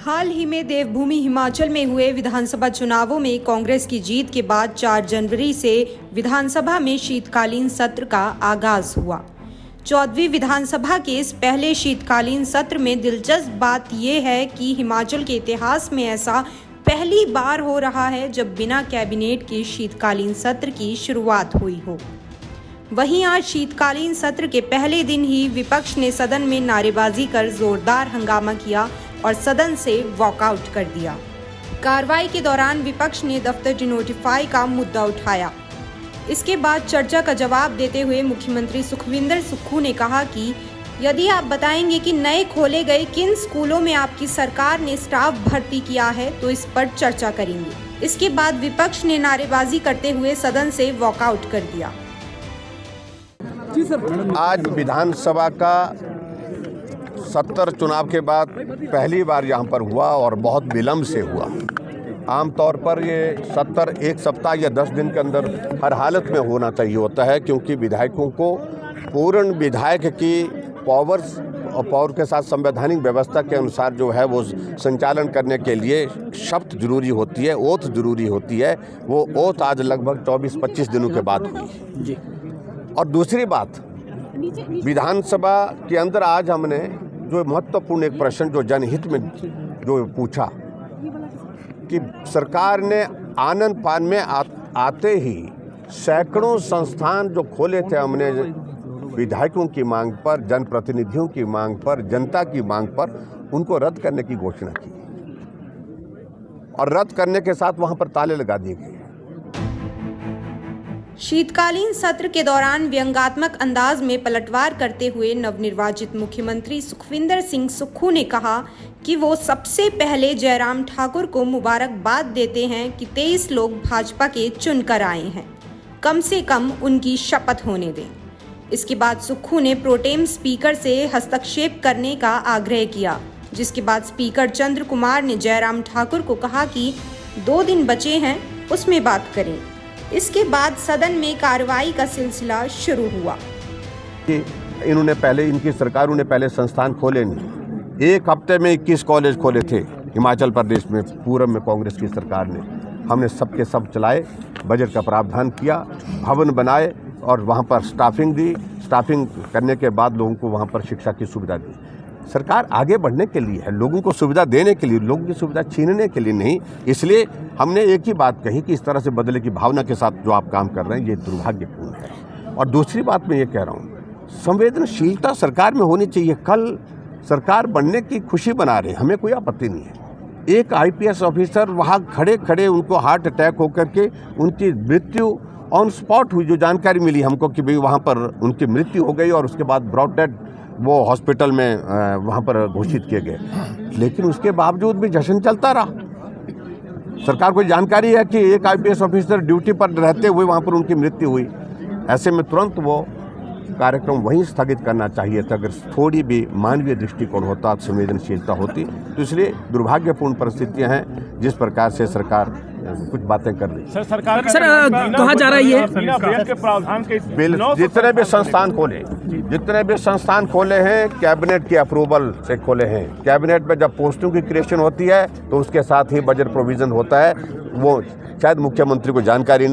हाल ही में देवभूमि हिमाचल में हुए विधानसभा चुनावों में कांग्रेस की जीत के बाद 4 जनवरी से विधानसभा में शीतकालीन सत्र का आगाज हुआ। 14वीं विधानसभा के इस पहले शीतकालीन सत्र में दिलचस्प बात यह है कि हिमाचल के इतिहास में ऐसा पहली बार हो रहा है जब बिना कैबिनेट के शीतकालीन सत्र की शुरुआत हुई हो। वहीं आज शीतकालीन सत्र के पहले दिन ही विपक्ष ने सदन में नारेबाजी कर जोरदार हंगामा किया और सदन से वॉकआउट कर दिया। कार्रवाई के दौरान विपक्ष ने दफ्तर डिनोटिफाई का मुद्दा उठाया। इसके बाद चर्चा का जवाब देते हुए मुख्यमंत्री सुखविंदर सुक्खू ने कहा कि यदि आप बताएंगे कि नए खोले गए किन स्कूलों में आपकी सरकार ने स्टाफ भर्ती किया है तो इस पर चर्चा करेंगे। इसके बाद विपक्ष ने नारेबाजी करते हुए सदन से वॉकआउट कर दिया। आज विधानसभा का सत्र चुनाव के बाद पहली बार यहाँ पर हुआ और बहुत विलम्ब से हुआ। आमतौर पर ये सत्र 1 सप्ताह या 10 दिन के अंदर हर हालत में होना चाहिए होता है, क्योंकि विधायकों को पूर्ण विधायक की पावर्स और पावर के साथ संवैधानिक व्यवस्था के अनुसार जो है वो संचालन करने के लिए शपथ जरूरी होती है, ओथ जरूरी होती है। वो ओथ आज लगभग 24-25 दिनों के बाद हुई जी। और दूसरी बात, विधानसभा के अंदर आज हमने जो महत्वपूर्ण एक प्रश्न जो जनहित में जो पूछा कि सरकार ने आनंद फान में आते ही सैकड़ों संस्थान जो खोले थे, हमने विधायकों की मांग पर, जनप्रतिनिधियों की मांग पर, जनता की मांग पर उनको रद्द करने की घोषणा की और रद्द करने के साथ वहां पर ताले लगा दिए गए। शीतकालीन सत्र के दौरान व्यंग्यात्मक अंदाज में पलटवार करते हुए नवनिर्वाचित मुख्यमंत्री सुखविंदर सिंह सुक्खू ने कहा कि वो सबसे पहले जयराम ठाकुर को मुबारकबाद देते हैं कि 23 लोग भाजपा के चुनकर आए हैं, कम से कम उनकी शपथ होने दें। इसके बाद सुक्खू ने प्रोटेम स्पीकर से हस्तक्षेप करने का आग्रह किया, जिसके बाद स्पीकर चंद्र कुमार ने जयराम ठाकुर को कहा कि 2 दिन बचे हैं, उसमें बात करें। इसके बाद सदन में कार्रवाई का सिलसिला शुरू हुआ। इनकी सरकारों ने पहले संस्थान खोले नहीं। 1 हफ्ते में 21 कॉलेज खोले थे हिमाचल प्रदेश में, पूर्व में कांग्रेस की सरकार ने। हमने सबके सब चलाए, बजट का प्रावधान किया, भवन बनाए और वहाँ पर स्टाफिंग दी। स्टाफिंग करने के बाद लोगों को वहाँ पर शिक्षा की सुविधा दी। सरकार आगे बढ़ने के लिए है, लोगों को सुविधा देने के लिए, लोगों की सुविधा छीनने के लिए नहीं। इसलिए हमने एक ही बात कही कि इस तरह से बदले की भावना के साथ जो आप काम कर रहे हैं ये दुर्भाग्यपूर्ण है। और दूसरी बात मैं ये कह रहा हूँ, संवेदनशीलता सरकार में होनी चाहिए। कल सरकार बनने की खुशी बना रहे हैं, हमें कोई आपत्ति नहीं है। एक IPS ऑफिसर वहाँ खड़े खड़े उनको हार्ट अटैक होकर के उनकी मृत्यु ऑन स्पॉट हुई, जो जानकारी मिली हमको कि भाई वहाँ पर उनकी मृत्यु हो गई और उसके बाद ब्रॉड डेड वो हॉस्पिटल में वहाँ पर घोषित किए गए। लेकिन उसके बावजूद भी जश्न चलता रहा। सरकार को जानकारी है कि एक IPS ऑफिसर ड्यूटी पर रहते हुए वहाँ पर उनकी मृत्यु हुई। ऐसे में तुरंत वो कार्यक्रम वहीं स्थगित करना चाहिए था। अगर थोड़ी भी मानवीय दृष्टिकोण होता, संवेदनशीलता होती। तो इसलिए दुर्भाग्यपूर्ण परिस्थितियां हैं जिस प्रकार से सरकार कुछ बातें कर रही है। सरकार कहा जा रहा है बिल जितने भी संस्थान खोले हैं कैबिनेट के अप्रूवल से खोले हैं। कैबिनेट में जब पोस्टों की क्रिएशन होती है तो उसके साथ ही बजट प्रोविजन होता है। वो शायद मुख्यमंत्री को जानकारी